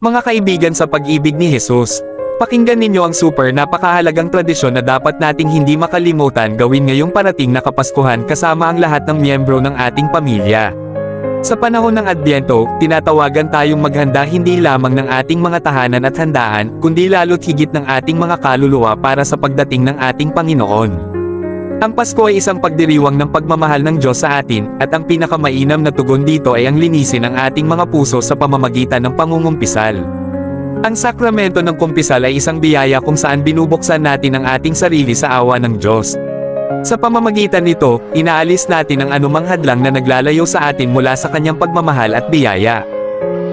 Mga kaibigan sa pag-ibig ni Jesus, pakinggan ninyo ang super napakahalagang tradisyon na dapat nating hindi makalimutan gawin ngayong parating na Kapaskuhan kasama ang lahat ng miyembro ng ating pamilya. Sa panahon ng Adbyento, tinatawagan tayong maghanda hindi lamang ng ating mga tahanan at handaan, kundi lalo't higit ng ating mga kaluluwa para sa pagdating ng ating Panginoon. Ang Pasko ay isang pagdiriwang ng pagmamahal ng Diyos sa atin, at ang pinakamainam na tugon dito ay ang linisin ang ating mga puso sa pamamagitan ng pangungumpisal. Ang sakramento ng kumpisal ay isang biyaya kung saan binubuksan natin ang ating sarili sa awa ng Diyos. Sa pamamagitan nito, inaalis natin ang anumang hadlang na naglalayo sa atin mula sa kanyang pagmamahal at biyaya.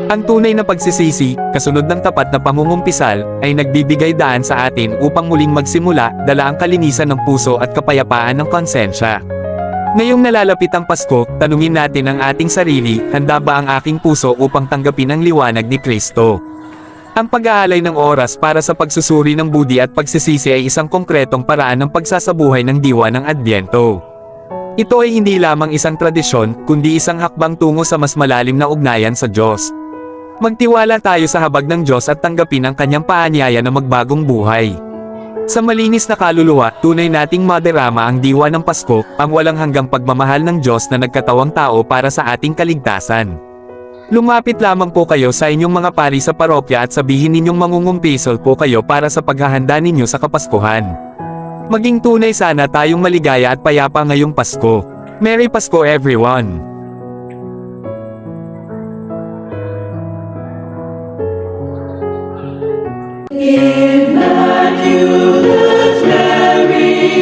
Ang tunay na pagsisisi, kasunod ng tapat na pangungumpisal, ay nagbibigay daan sa atin upang muling magsimula, dala ang kalinisan ng puso at kapayapaan ng konsensya. Ngayong nalalapit ang Pasko, tanungin natin ang ating sarili, handa ba ang aking puso upang tanggapin ang liwanag ni Kristo? Ang pag-aalay ng oras para sa pagsusuri ng budi at pagsisisi ay isang konkretong paraan ng pagsasabuhay ng diwa ng Adbyento. Ito ay hindi lamang isang tradisyon, kundi isang hakbang tungo sa mas malalim na ugnayan sa Diyos. Magtiwala tayo sa habag ng Diyos at tanggapin ang kanyang paanyaya na magbagong buhay. Sa malinis na kaluluwa, tunay nating madarama ang diwa ng Pasko, ang walang hanggang pagmamahal ng Diyos na nagkatawang tao para sa ating kaligtasan. Lumapit lamang po kayo sa inyong mga pari sa parokya at sabihin ninyong mangungumpisal po kayo para sa paghahanda ninyo sa Kapaskuhan. Maging tunay sana tayong maligaya at payapa ngayong Pasko. Merry Pasko everyone! In Matthew the very